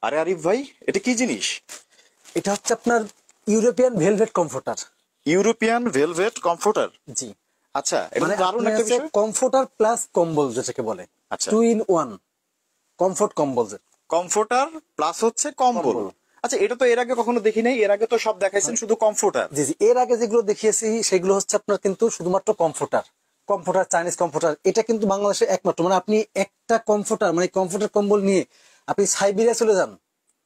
আরে আরিফ ভাই, এটা কি জিনিস? এটা হচ্ছে আপনার European velvet comforter. European velvet comforter. জি, আচ্ছা, এটা মানে তো দারুণ আপনার একটা হচ্ছে বিষয়। কমফোর্টার প্লাস কম্বল যেটাকে বলে, আচ্ছা, 2 in 1 কমফোর্ট কম্বল। কমফোর্টার প্লাস হচ্ছে কম্বল। কম্বল। আচ্ছা, এটা তো এর আগে কখনো দেখি নাই। এর আগে তো সব দেখাইছেন শুধু কমফোর্টার। জি জি, এর আগে যেগুলো দেখিয়েছি সেগুলো হচ্ছে আপনার কিন্তু শুধুমাত্র কমফোর্টার, কমফোর্টার চাইনিজ কমফোর্টার। এটা কিন্তু বাংলাদেশে একমাত্র, মানে আপনি একটা কমফোর্টার মানে কমফোর্টার কম্বল নিয়ে আপনি সাইবেরিয়া চলে যান,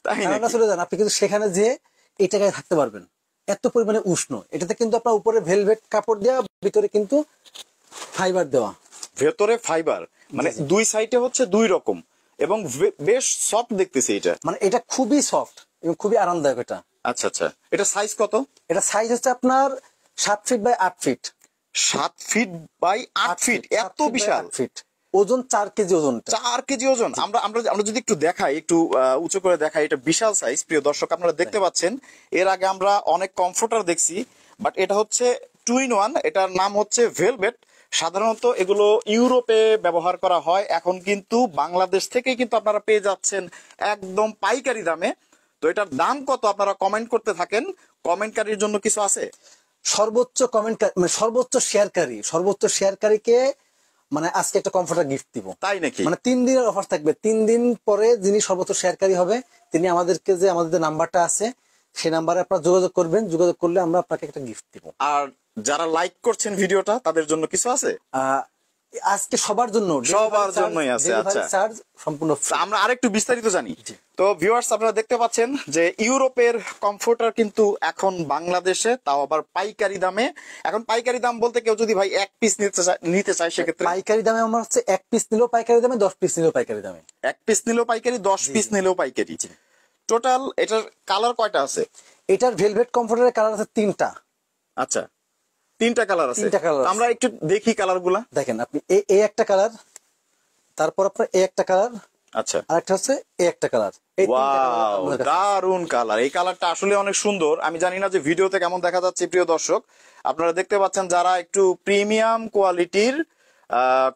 তাই কানাডা নাকি? চলে যান, আপনি কিন্তু সেখানে যে এই টাকায় থাকতে পারবেন। এত পরিমাণে উষ্ণ এটাতে, কিন্তু আপনার উপরে ভেলভেট কাপড় দেওয়া, ভিতরে কিন্তু ফাইবার দেওয়া। ভেতরে ফাইবার, মানে জি জি, দুই সাইডে হচ্ছে দুই রকম, এবং বেশ সফট দেখতেছি এটা। মানে এটা খুবই সফট এবং খুবই আরামদায়ক এটা। আচ্ছা আচ্ছা, এটা সাইজ কত? এটা সাইজ হচ্ছে আপনার 7 feet by 8 feet. 7 feet by 8 feet, এত বিশাল! 8 ফিট, ওজন 4 কেজি ওজন। 4 কেজি ওজন। আমরা আমরা আমরা যদি একটু দেখাই, একটু উঁচু করে দেখাই, এটা বিশাল সাইজ। প্রিয় দর্শক, আপনারা দেখতে পাচ্ছেন এর আগে আমরা অনেক কমফোর্টার দেখছি, বাট এটা হচ্ছে 2 in 1। এটার নাম হচ্ছে ভেলভেট। সাধারণত এগুলো ইউরোপে ব্যবহার করা হয়, এখন কিন্তু বাংলাদেশ থেকেই কিন্তু আপনারা পেয়ে যাচ্ছেন একদম পাইকারি দামে। তো এটার দাম কত আপনারা কমেন্ট করতে থাকেন। কমেন্টকারীর জন্য কিছু আছে? সর্বোচ্চ কমেন্ট, মানে সর্বোচ্চ শেয়ারকারীকে মানে আজকে একটা কমফোর্টার গিফট দিব। তাই নাকি? মানে 3 দিনের অফার থাকবে। 3 দিন পরে যিনি সর্বোচ্চ শেয়ারকারী হবে, তিনি আমাদেরকে যে আমাদের যে নাম্বারটা আছে সেই নাম্বারে আপনারা যোগাযোগ করবেন। যোগাযোগ করলে আমরা আপনাকে একটা গিফট দিব। আর যারা লাইক করছেন ভিডিওটা, তাদের জন্য কিছু আছে? আহ, আজকে সবার জন্য, সবার জন্যই আছে। আচ্ছা, চার্জ সম্পূর্ণ তা আমরা আরেকটু বিস্তারিত জানি। জি। তো ভিউয়ার্স, আপনারা দেখতে পাচ্ছেন যে ইউরোপের কমফোর্টার কিন্তু এখন বাংলাদেশে, তাও আবার পাইকারি দামে। এখন পাইকারি দাম বলতে কেউ যদি ভাই 1 পিস নিতে চায় সেক্ষেত্রে? পাইকারি দামে আমার হচ্ছে 1 পিস নিলেও পাইকারি দামে, 10 পিস নিলেও পাইকারি দামে। 1 পিস নিলেও পাইকারি, 10 পিস নিলেও পাইকারি। টোটাল এটার কালার কয়টা আছে? এটার ভেলভেট কমফোর্টারের কালার আছে 3টা। আচ্ছা, 3টা কালার আছে। 3টা কালার। আমরা একটু দেখি কালার গুলা। দেখেন আপনি, এই একটা কালার, তারপর আপনার এই একটা কালার, আচ্ছা, আরেকটা হচ্ছে এই একটা কালার। এই 3টা কালার ওয়াও, আমাদের কাছে আছে। দারুন কালার! এই কালারটা আসলে অনেক সুন্দর। আমি জানি না যে ভিডিওতে কেমন দেখা যাচ্ছে। প্রিয় দর্শক, আপনারা দেখতে পাচ্ছেন যারা একটু প্রিমিয়াম কোয়ালিটির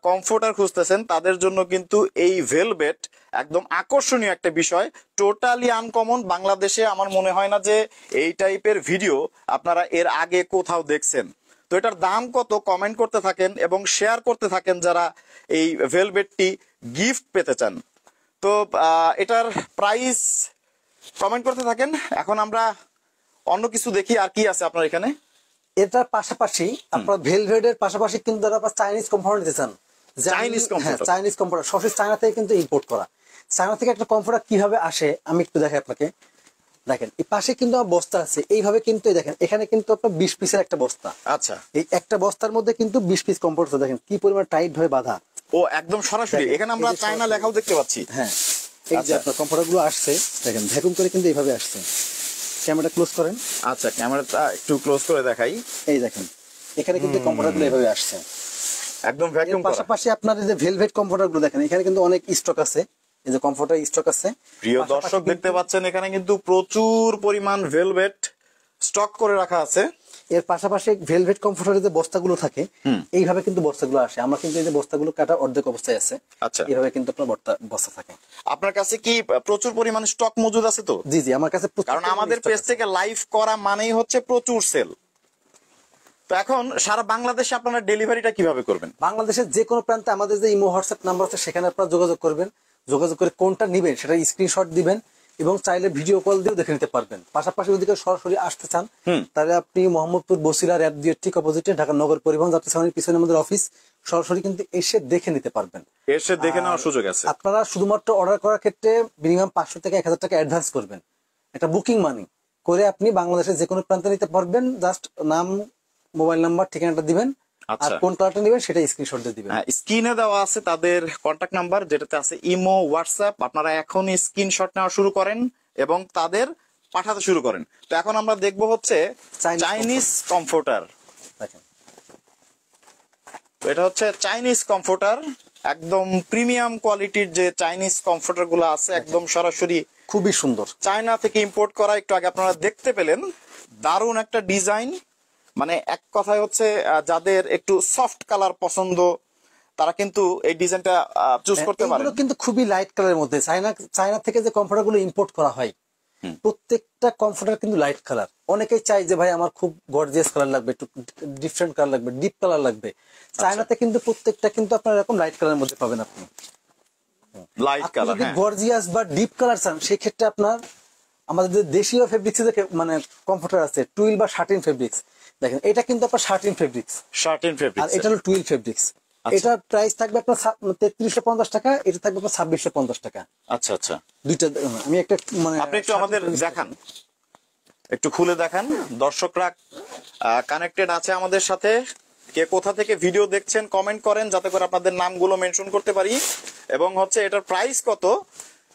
কমফোর্টার খুঁজতেছেন, তাদের জন্য কিন্তু এই ভেলভেট একদম আকর্ষণীয় একটা বিষয়। Totally uncommon. বাংলাদেশে আমার মনে হয় না যে এই টাইপের ভিডিও আপনারা এর আগে কোথাও দেখছেন। তো এটার দাম কত কমেন্ট করতে থাকেন এবং শেয়ার করতে থাকেন যারা এই ভেলভেটটি গিফট পেতে চান। তো এটার প্রাইস কমেন্ট করতে থাকেন। এখন আমরা অন্য কিছু দেখি, আর কি আছে আপনার এখানে। এটার পাশাপাশি আপনার ভেলভেটের পাশাপাশি কিন্তু যারা আপনার চাইনিজ কমফোর্টার নিতে চান, চাইনিজ কমফোর্টার? চাইনিজ কমফোর্টার সরাসরি চায়না থেকে কিন্তু ইম্পোর্ট করা। চায়না থেকে একটা কমফোর্টার কিভাবে আসে আমি একটু দেখাই আপনাকে। দেখেন এই পাশে কিন্তু আমার বস্তা আছে, এইভাবে কিন্তু এই দেখেন এখানে কিন্তু আপনার 20 পিসের একটা বস্তা। আচ্ছা, এই একটা বস্তার মধ্যে কিন্তু 20 পিস কমফোর্টার, দেখেন কি পরিমাণ টাইট হয়ে বাঁধা। ও একদম সরাসরি। দেখেন, এখানে আমরা এই যে চায়না সরাসরি। লেখাও দেখতে পাচ্ছি। হ্যাঁ, এই যে আচ্ছা। আপনার কমফোর্টার গুলো আসছে, দেখেন ভ্যাকুম করে কিন্তু এইভাবে আসছে। ক্যামেরা ক্লোজ করেন। আচ্ছা, ক্যামেরাটা একটু ক্লোজ করে দেখাই। এই দেখেন এখানে কিন্তু কমফোর্টার গুলো এইভাবে আসছে। একদম এর ভ্যাকুয়াম করা। পাশাপাশি আপনার এই যে ভেলভেট কমফোর্টার গুলো দেখেন, এখানে কিন্তু অনেক স্টক আছে। এই যে কমফোর্টার স্টক আছে। প্রিয় পাশাপাশি দর্শক, কিন্তু দেখতে পাচ্ছেন এখানে কিন্তু প্রচুর পরিমাণ ভেলভেট স্টক করে রাখা আছে। এর পাশাপাশি ভেলভেট কমফোর্টারের যে বস্তাগুলো থাকে, এইভাবে কিন্তু বস্তাগুলো আসে। আমরা কিন্তু এই যে বস্তাগুলো কাটা অর্ধেক অবস্থায় আছে। আচ্ছা, এইভাবে কিন্তু আপনার বস্তা থাকে। আপনার কাছে কি প্রচুর পরিমাণ স্টক মজুদ আছে? তো জি জি, আমার কাছে প্রচুর কারণ পরিমাণে আমাদের stock পেজ আছে। থেকে লাইভ করা মানেই হচ্ছে প্রচুর সেল। তো এখন সারা বাংলাদেশে আপনারা ডেলিভারিটা কিভাবে করবেন? বাংলাদেশের যে কোনো প্রান্তে আমাদের যে ইমো হোয়াটসঅ্যাপ নাম্বার আছে সেখানে আপনারা যোগাযোগ করবেন। যোগাযোগ করে কোনটা নিবেন সেটা স্ক্রিনশট দিবেন এবং চাইলে ভিডিও কল দিয়েও দেখে নিতে পারবেন। পাশাপাশি যদি কেউ সরাসরি আসতে চান, তাহলে আপনি মোহাম্মদপুর বসিলা র্যাব দিয়ে ঠিক অপোজিটে ঢাকা নগর পরিবহন যাত্রী ছাউনির পিছনে আমাদের অফিস, সরাসরি কিন্তু এসে দেখে নিতে পারবেন। এসে দেখে নেওয়ার সুযোগ আছে। আপনারা শুধুমাত্র অর্ডার করার ক্ষেত্রে মিনিমাম 500 থেকে 1000 টাকা অ্যাডভান্স করবেন। এটা বুকিং মানি করে আপনি বাংলাদেশের যে কোনো প্রান্তে নিতে পারবেন। জাস্ট নাম, মোবাইল নাম্বার, ঠিকানাটা দিবেন, আর আচ্ছা, কোন কালারটা নেবেন সেটা স্ক্রিনশট দিয়ে দিবেন। স্ক্রিনে দেওয়া আছে তাদের কন্ট্যাক্ট নাম্বার, যেটাতে আছে ইমো, হোয়াটসঅ্যাপ। আপনারা এখন স্ক্রিনশট নেওয়া শুরু করেন এবং তাদের পাঠাতে শুরু করেন। তো এখন আমরা দেখব হচ্ছে চাইনিজ কমফোর্টার। দেখেন তো এটা হচ্ছে চাইনিজ কমফোর্টার, একদম প্রিমিয়াম কোয়ালিটির যে চাইনিজ কমফোর্টার গুলো আছে, একদম সরাসরি খুবই সুন্দর, চায়না থেকে ইম্পোর্ট করা। একটু আগে আপনারা দেখতে পেলেন দারুণ একটা ডিজাইন। মানে এক কথায় হচ্ছে যাদের একটু সফট কালার পছন্দ, তারা কিন্তু এই ডিজাইনটা চুজ করতে পারে। এগুলো কিন্তু খুবই লাইট কালারের মধ্যে, চায়না থেকে যে কমফোর্টার গুলো ইম্পোর্ট করা হয় প্রত্যেকটা কমফোর্টার কিন্তু লাইট কালার। অনেকেই চাই যে ভাই আমার খুব গর্জিয়াস কালার লাগবে, একটু ডিফারেন্ট কালার লাগবে, ডিপ কালার লাগবে। চায়নাতে কিন্তু প্রত্যেকটা কিন্তু আপনার এরকম লাইট কালারের মধ্যে পাবেন। আপনি লাইট কালার, যদি গর্জিয়াস বা ডিপ কালার চান সেই ক্ষেত্রে আপনার আমাদের যে দেশীয় ফেব্রিক্স মানে কমফোর্টার আছে, টুইল বা শার্টিন ফেব্রিক্স, দেখেন এটা কিন্তু আপনার শার্টিন ফেব্রিক্স, আর এটা হলো টুইল ফেব্রিক্স। এটার প্রাইস থাকবে আপনার 3350 টাকা, এটা থাকবে আপনার 2650 টাকা। আচ্ছা আচ্ছা, দুইটা আমি একটা মানে আপনি একটু আমাদের দেখান, একটু খুলে দেখান। দর্শকরা কানেক্টেড আছে আমাদের সাথে, কে কোথা থেকে ভিডিও দেখছেন কমেন্ট করেন যাতে করে আপনাদের নামগুলো মেনশন করতে পারি। এবং হচ্ছে এটার প্রাইস কত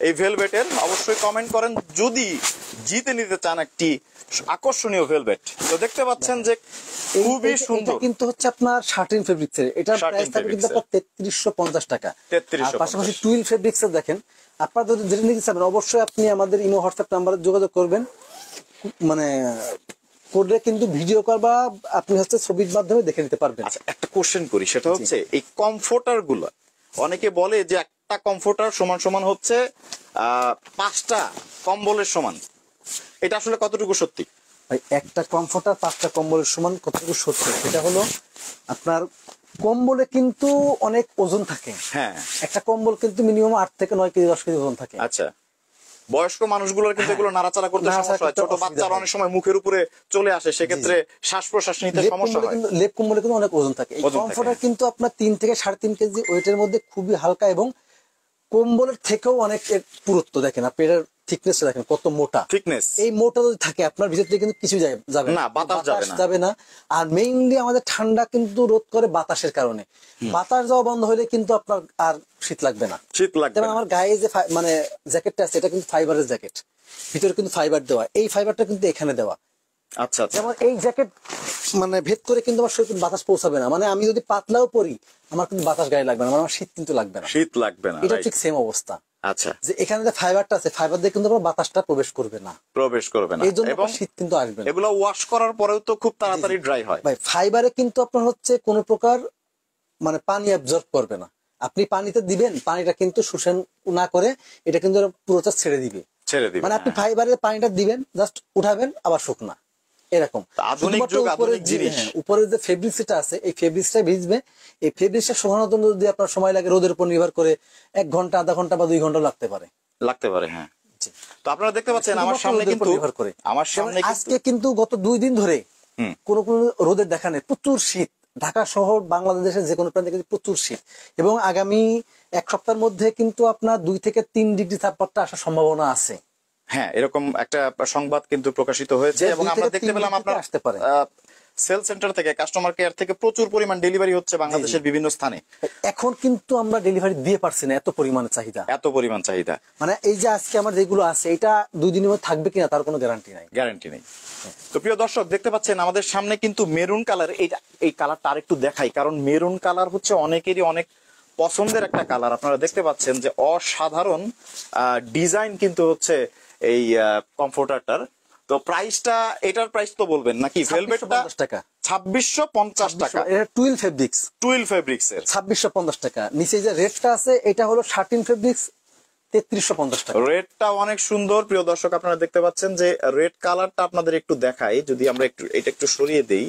এই ভেলভেটের অবশ্যই কমেন্ট করেন যদি জিতে নিতে চান একটি আকর্ষণীয় ভেলভেট। তো দেখতে পাচ্ছেন যে খুবই সুন্দর, কিন্তু হচ্ছে আপনার শার্টিন ফেব্রিক্স এর, এটার প্রাইস থাকবে কিন্তু আপনার 3350 টাকা। আর পাশাপাশি টুইল ফেব্রিক্স এর দেখেন, আপনারা যদি যেটা নিতে চান অবশ্যই আপনি আমাদের ইমো হোয়াটসঅ্যাপ নাম্বারে যোগাযোগ করবেন, মানে করলে কিন্তু ভিডিও কল বা আপনি হচ্ছে ছবির মাধ্যমে দেখে নিতে পারবেন। আচ্ছা, একটা কোশ্চেন করি, সেটা হচ্ছে এই কমফোর্টার গুলো অনেকে বলে যে একটা কমফোর্টার সমান সমান হচ্ছে 5টা কম্বলের সমান, এটা আসলে কতটুকু সত্যি? ভাই একটা কমফোর্টার 5টা কম্বলের সমান কতটুকু সত্যি সেটা হলো আপনার কম্বলে কিন্তু অনেক ওজন থাকে। হ্যাঁ, একটা কম্বল কিন্তু মিনিমাম 8 থেকে 9 কেজি 10 কেজি ওজন থাকে। আচ্ছা, বয়স্ক মানুষগুলোর কিন্তু এগুলো নাড়াচাড়া করতে সমস্যা হয়, ছোট বাচ্চারা অনেক সময় মুখের উপরে চলে আসে, সেক্ষেত্রে শ্বাস প্রশ্বাস নিতে সমস্যা হয়। লেপ কম্বলে কিন্তু অনেক ওজন থাকে। এই কমফোর্টার কিন্তু আপনার 3 থেকে 3.5 কেজি ওয়েটের মধ্যে খুবই হালকা এবং কম্বলের থেকেও অনেক পুরুত্ব। দেখেন আপনি এটার থিকনেস দেখেন কত মোটা, থিকনেস এই মোটা যদি থাকে আপনার ভিতর থেকে কিন্তু কিছু যাবে না, বাতাস যাবে না। আর মেইনলি আমাদের ঠান্ডা কিন্তু রোধ করে বাতাসের কারণে, বাতাস যাওয়া বন্ধ হলে কিন্তু আপনার আর শীত লাগবে না। শীত লাগবে যেমন আমার গায়ে যে মানে জ্যাকেটটা আছে এটা কিন্তু ফাইবারের জ্যাকেট, ভিতরে কিন্তু ফাইবার দেওয়া, এই ফাইবারটা কিন্তু এখানে দেওয়া। আচ্ছা আচ্ছা, যেমন এই জ্যাকেট মানে ভেদ করে কিন্তু আমার শরীরে বাতাস পৌঁছাবে না, মানে আমি যদি পাতলাও পরি আমার কিন্তু বাতাস গায়ে লাগবে না, আমার শীত কিন্তু লাগবে না, শীত লাগবে না। এটা ঠিক সেম অবস্থা। আচ্ছা, যে এখানে যে ফাইবারটা আছে, ফাইবার দিয়ে কিন্তু আমার বাতাসটা প্রবেশ করবে না, এই জন্য এবং শীত কিন্তু আসবে না। এগুলো ওয়াশ করার পরেও তো খুব তাড়াতাড়ি ড্রাই হয়। ভাই ফাইবারে কিন্তু আপনার হচ্ছে কোনো প্রকার মানে পানি অ্যাবজর্ব করবে না, আপনি পানিতে দিবেন পানিটা কিন্তু শোষণ না করে এটা কিন্তু পুরোটা ছেড়ে দিবে, মানে আপনি ফাইবারের পানিটা দিবেন জাস্ট উঠাবেন আবার শুকনা, এরকম। আধুনিক যুগ, আধুনিক জিনিস। উপরে যে ফেব্রিক্সটা আছে এই ফেব্রিক্সটা ভিজবে, এই ফেব্রিক্সটা শুকানোর জন্য যদি আপনার সময় লাগে রোদের উপর নির্ভর করে 1 ঘন্টা, আধা ঘন্টা বা 2 ঘন্টা লাগতে পারে। হ্যাঁ। তো আপনারা দেখতে পাচ্ছেন আমার সামনে কিন্তু আজকে কিন্তু গত 2 দিন ধরে কোন রোদের দেখা নেই, প্রচুর শীত। ঢাকা শহর বাংলাদেশের যে কোনো প্রান্তে কিন্তু প্রচুর শীত, এবং আগামী 1 সপ্তাহের মধ্যে কিন্তু আপনার 2 থেকে 3 ডিগ্রি তাপমাত্রা আসার সম্ভাবনা আছে। হ্যাঁ, এরকম একটা সংবাদ কিন্তু প্রকাশিত হয়েছে, এবং আমরা দেখতে পেলাম আপনার আসতে পারে সেল সেন্টার থেকে, কাস্টমার কেয়ার থেকে প্রচুর পরিমাণ ডেলিভারি হচ্ছে বাংলাদেশের বিভিন্ন স্থানে। এখন কিন্তু আমরা ডেলিভারি দিয়ে পারছি না, এত পরিমাণে চাহিদা, মানে এই যে আজকে আমার যেগুলো আছে এটা 2 দিনের মধ্যে থাকবে কিনা তার কোনো গ্যারান্টি নেই। তো প্রিয় দর্শক দেখতে পাচ্ছেন আমাদের সামনে কিন্তু মেরুন কালার, এই কালারটা আরেকটু দেখাই, কারণ মেরুন কালার হচ্ছে অনেকেরই অনেক পছন্দের একটা কালার। আপনারা দেখতে পাচ্ছেন যে অসাধারণ ডিজাইন কিন্তু হচ্ছে এই কমফোর্টারটার। তো প্রাইসটা, এটার প্রাইস তো বলবেন নাকি? ভেলভেটটা 2650 টাকা, এটা টুইল ফেব্রিক্স এর 2650 টাকা। নিচে যে রেডটা আছে এটা হলো শার্টিন ফেব্রিক্স 3350 টাকা। রেডটা অনেক সুন্দর। প্রিয় দর্শক আপনারা দেখতে পাচ্ছেন যে রেড কালারটা আপনাদের একটু দেখাই, যদি আমরা এটা একটু সরিয়ে দেই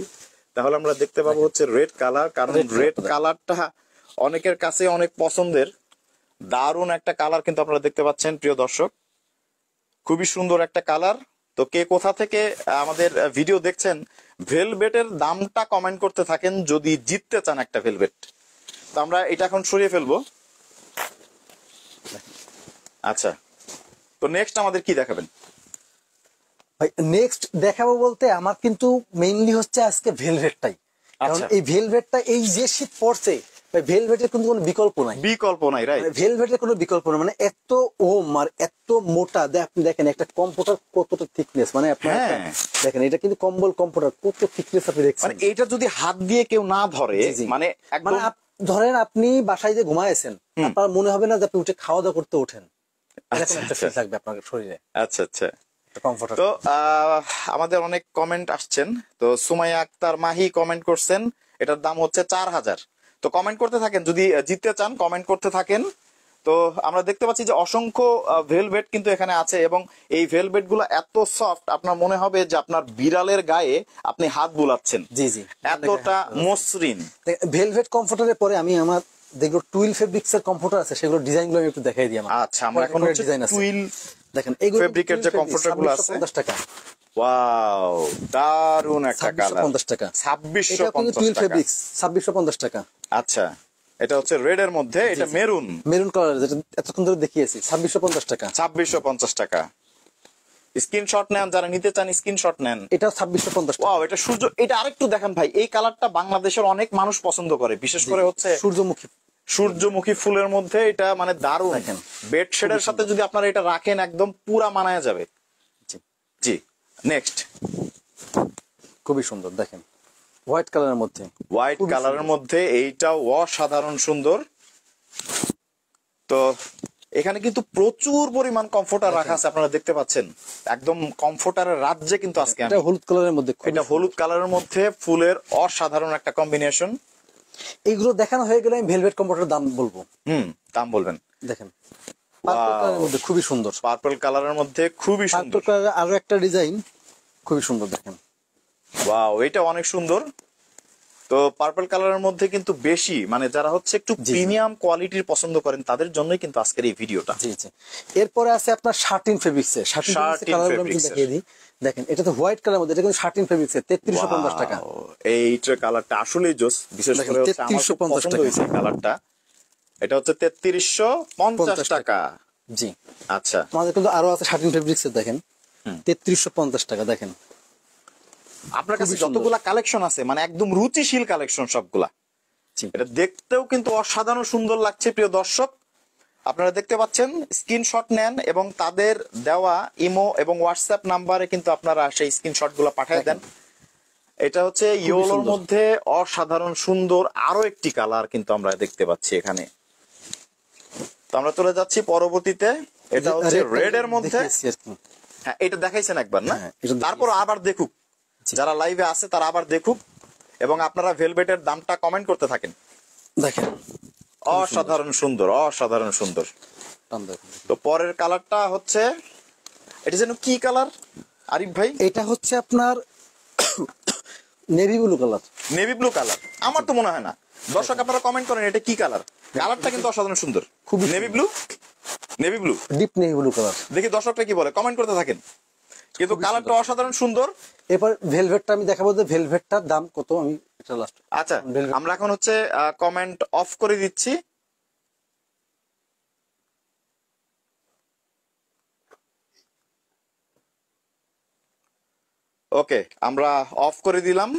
তাহলে আমরা দেখতে পাবো হচ্ছে রেড কালার, কারণ রেড কালারটা অনেকের কাছে অনেক পছন্দের, দারুণ একটা কালার কিন্তু আপনারা দেখতে পাচ্ছেন প্রিয় দর্শক, খুবই সুন্দর একটা কালার। তো কে কোথা থেকে আমাদের ভিডিও দেখছেন ভেলভেটের দামটা কমেন্ট করতে থাকেন যদি জিততে চান একটা ভেলভেট। তো আমরা এটা এখন সরিয়ে ফেলবো। আচ্ছা, তো নেক্সট আমাদের কি দেখাবেন? ভাই নেক্সট দেখাবো বলতে আমার কিন্তু মেইনলি হচ্ছে আজকে ভেলভেটটাই, কারণ এই ভেলভেটটা এই যে শীত পড়ছে ভেলভেটের কিন্তু কোনো বিকল্প নাই, রাইট? ভেলভেটের কোনো বিকল্প নাই, মানে এত আর এত মোটা। আপনি দেখেন একটা কম্ফোর্টার কতটা থিকনেস, মানে আপনার দেখেন এটা কিন্তু কম্ফোর্টার কত থিকনেস আপনি দেখছেন, মানে এটা যদি হাত দিয়ে কেউ না ধরে, মানে একদম ধরেন আপনি বাসায় যে ঘুমায়েছেন আপনার মনে হবে না যে আপনি উঠে খাওয়া দাওয়া করতে ওঠেন, এরকম একটা ফিল থাকবে আপনার শরীরে। আচ্ছা আচ্ছা, তো আমাদের অনেক কমেন্ট আসছেন। তো সুমাইয়া আক্তার মাহি কমেন্ট করছেন এটার দাম হচ্ছে 4000। তো কমেন্ট করতে থাকেন, যদি জিততে চান কমেন্ট করতে থাকেন। তো আমরা দেখতে পাচ্ছি যে অসংখ্য ভেলভেট কিন্তু এখানে আছে, এবং এই ভেলভেট গুলো এত সফট আপনার মনে হবে যে আপনার বিড়ালের গায়ে আপনি হাত বুলাচ্ছেন, জি জি, এতটা মসৃণ। ভেলভেট কমফোর্টারের পরে আমি আমার যেগুলো টুইল ফেব্রিক্স এর কমফোর্টার আছে সেগুলো ডিজাইন গুলো আমি একটু দেখাই দিই। আমার আচ্ছা, আমরা এখন হচ্ছে ডিজাইন আছে, টুইল দেখেন এইগুলো ফেব্রিকের যে কমফোর্টার গুলো আছে। 50 টাকা। ওয়াও, দারুন একটা কালার। 2650 টাকা। এটা কিন্তু 2650 টুইল টাকা। ফেব্রিক্স 2650 টাকা। আচ্ছা, এটা হচ্ছে রেড এর মধ্যে, এটা মেরুন, মেরুন কালার যেটা এতক্ষণ ধরে দেখিয়েছি, 2650 টাকা। 2650 টাকা। স্ক্রিনশট নেন, যারা নিতে চান স্ক্রিনশট নেন। এটা 2650 টাকা। ওয়াও, এটা সূর্য, এটা আরেকটু দেখেন ভাই, এই কালারটা বাংলাদেশের অনেক মানুষ পছন্দ করে, বিশেষ করে হচ্ছে সূর্যমুখী সূর্যমুখী ফুলের মধ্যে। এটা মানে দারুণ, দেখেন বেডশেডের সাথে যদি আপনারা এটা রাখেন একদম পুরা মানায় যাবে। জি। জি, নেক্সট। খুবই সুন্দর, দেখেন হোয়াইট কালারের মধ্যে, হোয়াইট কালারের মধ্যে এইটাও অসাধারণ সুন্দর। তো এখানে কিন্তু প্রচুর পরিমাণ কমফোর্টার রাখা আছে, আপনারা দেখতে পাচ্ছেন, একদম কমফোর্টারের রাজ্যে কিন্তু আজকে আমি। এটা হলুদ কালারের মধ্যে, এটা হলুদ কালারের মধ্যে ফুলের অসাধারণ একটা কম্বিনেশন। এইগুলো দেখানো হয়ে গেলে আমি ভেলভেট কমফোর্টারের দাম বলবো। দাম বলবেন। দেখেন পার্পল কালারের মধ্যে খুবই সুন্দর, পার্পল কালারের মধ্যে খুবই সুন্দর। পার্পল কালারের আরো একটা ডিজাইন খুবই সুন্দর, দেখেন ওয়াও, এটা অনেক সুন্দর। তো পার্পল কালারের মধ্যে কিন্তু বেশি, মানে যারা হচ্ছে একটু প্রিমিয়াম কোয়ালিটির পছন্দ করেন তাদের জন্যই কিন্তু আজকের এই ভিডিওটা। জি জি। এরপরে আছে আপনার শার্টিন ফেব্রিক্স এর, শার্টিন কালারগুলো আমি দেখিয়ে দিই। দেখেন এটা তো হোয়াইট কালারের মধ্যে, এটা কিন্তু শার্টিন ফেব্রিক্স এর 3350 টাকা। এইটার কালারটা আসলেই জোস, বিশেষ করে হচ্ছে আমার খুব পছন্দ হয়েছে এই কালারটা। এটা হচ্ছে 3350 টাকা। জি। আচ্ছা, আমাদের কিন্তু আরো আছে শার্টিন ফেব্রিক্স এর, দেখেন 3350 টাকা। দেখেন আপনার কাছে যতগুলা কালেকশন আছে, মানে একদম রুচিশীল কালেকশন সবগুলা। এটা দেখতেও কিন্তু অসাধারণ সুন্দর লাগছে। প্রিয় দর্শক, আপনারা দেখতে পাচ্ছেন, স্ক্রিনশট নেন এবং তাদের দেওয়া ইমো এবং হোয়াটসঅ্যাপ নাম্বারে কিন্তু আপনারা সেই স্ক্রিনশট গুলা পাঠিয়ে দেন। এটা হচ্ছে ইয়েলোর মধ্যে অসাধারণ সুন্দর আরো একটি কালার কিন্তু আমরা দেখতে পাচ্ছি এখানে। তো আমরা চলে যাচ্ছি পরবর্তীতে, এটা হচ্ছে রেড এর মধ্যে। হ্যাঁ, এটা দেখাইছেন একবার না, তারপর আবার দেখুক, যারা লাইভে আছে তারা আবার দেখুক, এবং আপনারা ভেলভেটের দামটা কমেন্ট করতে থাকেন। দেখেন অসাধারণ সুন্দর, অসাধারণ সুন্দর। তো পরের কালারটা হচ্ছে, এটা যেন কি কালার আরিফ ভাই? এটা হচ্ছে আপনার navy blue colour. Navy blue colour? আমার তো মনে হয় না। দর্শক আপনারা কমেন্ট করেন এটা কি কালার। কালারটা কিন্তু অসাধারণ সুন্দর, খুব navy blue, navy blue, deep navy blue colour. দেখি দর্শকরা কি বলে, কমেন্ট করতে থাকেন। কিন্তু কালারটা অসাধারণ সুন্দর। এরপর ভেলভেটটা আমি দেখাবো, যে ভেলভেটটার দাম কত আমি এটা লাস্ট। আচ্ছা, আমরা এখন হচ্ছে কমেন্ট অফ করে দিচ্ছি। ওকে, আমরা অফ করে দিলাম।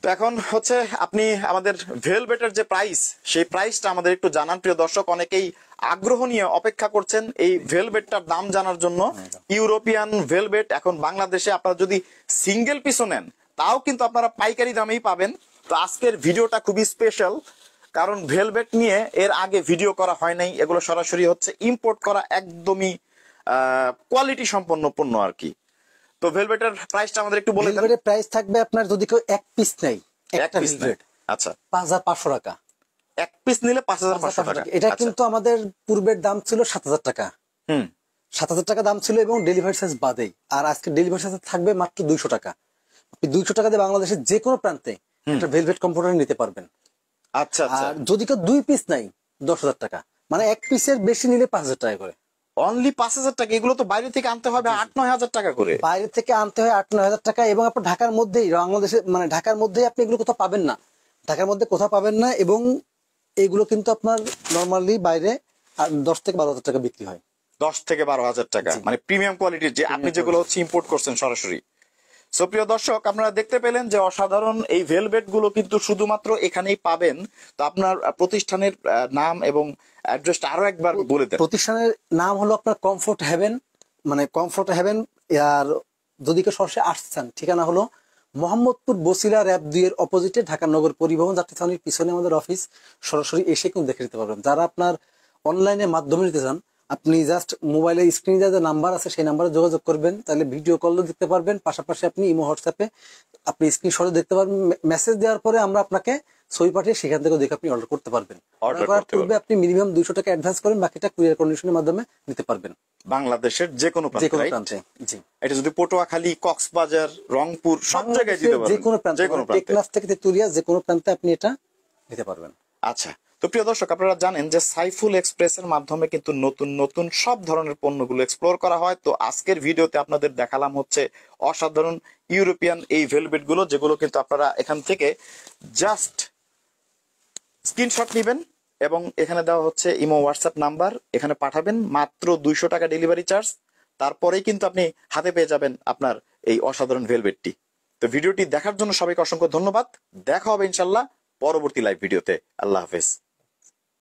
তো এখন হচ্ছে আপনি আমাদের ভেলভেটের যে প্রাইস, সেই প্রাইসটা আমাদের একটু জানান। প্রিয় দর্শক, অনেকেই আগ্রহ নিয়ে অপেক্ষা করছেন এই ভেলভেটটার দাম জানার জন্য। ইউরোপিয়ান ভেলভেট এখন বাংলাদেশে আপনারা যদি সিঙ্গেল পিসও নেন তাও কিন্তু আপনারা পাইকারি দামেই পাবেন। তো আজকের ভিডিওটা খুবই স্পেশাল, কারণ ভেলভেট নিয়ে এর আগে ভিডিও করা হয় নাই। এগুলো সরাসরি হচ্ছে ইম্পোর্ট করা একদমই কোয়ালিটি সম্পন্ন পণ্য আর কি। তো ভেলভেটের প্রাইসটা আমাদের একটু বলে দেন। ভেলভেটের প্রাইস থাকবে আপনার, যদি কেউ এক পিস নেয়, একটা পিস ভেলভেট, আচ্ছা 5500 টাকা। এক পিস নিলে 5500 টাকা। এটা কিন্তু আমাদের পূর্বের দাম ছিল 7000 টাকা। 7000 টাকা দাম ছিল, এবং ডেলিভারি চার্জ বাদেই। আর আজকে ডেলিভারি চার্জ থাকবে মাত্র 200 টাকা। আপনি 200 টাকা দিয়ে বাংলাদেশের যে কোনো প্রান্তে একটা ভেলভেট কম্পিউটার নিতে পারবেন। আচ্ছা আচ্ছা। আর যদি কেউ 2 পিস নাই, 10000 টাকা। মানে এক পিসের বেশি নিলে 5000 টাকা করে। অনলি 5000 টাকা? এগুলো তো বাইরে থেকে আনতে হবে 8-9 হাজার টাকা করে। বাইরে থেকে আনতে হয় 8-9 হাজার টাকা, এবং আপনার ঢাকার মধ্যেই, বাংলাদেশে মানে ঢাকার মধ্যেই আপনি এগুলো কোথাও পাবেন না। ঢাকার মধ্যে কোথাও পাবেন না, এবং এগুলো কিন্তু আপনার নরমালি বাইরে 10 থেকে 12 হাজার টাকা বিক্রি হয়। 10 থেকে 12 হাজার টাকা, মানে প্রিমিয়াম কোয়ালিটির, যে আপনি যেগুলো হচ্ছে ইম্পোর্ট করছেন সরাসরি। সো প্রিয় দর্শক, আপনারা দেখতে পেলেন যে অসাধারণ এই ভেলভেট গুলো কিন্তু শুধুমাত্র এখানেই পাবেন। তো আপনার প্রতিষ্ঠানের নাম এবং অ্যাড্রেসটা আরো একবার বলে দেন। প্রতিষ্ঠানের নাম হলো আপনার কমফোর্ট হেভেন, মানে কমফোর্ট হেভেন। আর যদি কেউ সরাসরি আসছেন, ঠিকানা হলো মোহাম্মদপুর বসিলা র‍্যাব 2 এর অপোজিটে ঢাকা নগর পরিবহন যাত্রী ছাউনির পিছনে আমাদের অফিস। সরাসরি এসে কিন্তু দেখে নিতে পারবেন। যারা আপনার অনলাইনে মাধ্যমে নিতে চান, আপনি জাস্ট মোবাইলের স্ক্রিনে যে নাম্বার আছে সেই নাম্বারে যোগাযোগ করবেন, তাহলে ভিডিও কলও দিতে পারবেন। পাশাপাশি আপনি ইমো হোয়াটসঅ্যাপে আপনি স্ক্রিনশটে দেখতে পারবেন, মেসেজ দেওয়ার পরে আমরা আপনাকে ছবি পাঠিয়ে সেখান থেকে দেখে আপনি অর্ডার করতে পারবেন। Order অর্ডার করার করতে পূর্বে পারবেন। আপনি মিনিমাম 200 টাকা অ্যাডভান্স করেন, বাকিটা কুরিয়ার কন্ডিশনের মাধ্যমে নিতে পারবেন বাংলাদেশের যে কোনো যে প্রান্তে, কোনো right? প্রান্তে। জি, এটা যদি পটুয়াখালী, কক্সবাজার, রংপুর সব জায়গায় দিতে যে পারবেন, কোনো প্রান্তে, যে কোনো প্রান্তে। টেকনাফ থেকে তেতুলিয়া যে কোনো প্রান্তে আপনি এটা নিতে পারবেন। আচ্ছা, তো প্রিয় দর্শক, আপনারা জানেন যে সাইফুল এক্সপ্রেসের মাধ্যমে কিন্তু নতুন নতুন সব ধরনের পণ্যগুলো এক্সপ্লোর করা হয়। তো আজকের ভিডিওতে আপনাদের দেখালাম হচ্ছে অসাধারণ ইউরোপিয়ান এই ভেলভেট গুলো, যেগুলো কিন্তু আপনারা এখান থেকে জাস্ট স্ক্রিনশট নেবেন এবং এখানে দেওয়া হচ্ছে ইমো হোয়াটসঅ্যাপ নাম্বার, এখানে পাঠাবেন, মাত্র 200 টাকা ডেলিভারি চার্জ। তারপরেই কিন্তু আপনি হাতে পেয়ে যাবেন আপনার এই অসাধারণ ভেলভেটটি। তো ভিডিওটি দেখার জন্য সবাইকে অসংখ্য ধন্যবাদ। দেখা হবে ইনশাল্লাহ পরবর্তী লাইভ ভিডিওতে। আল্লাহ হাফেজ।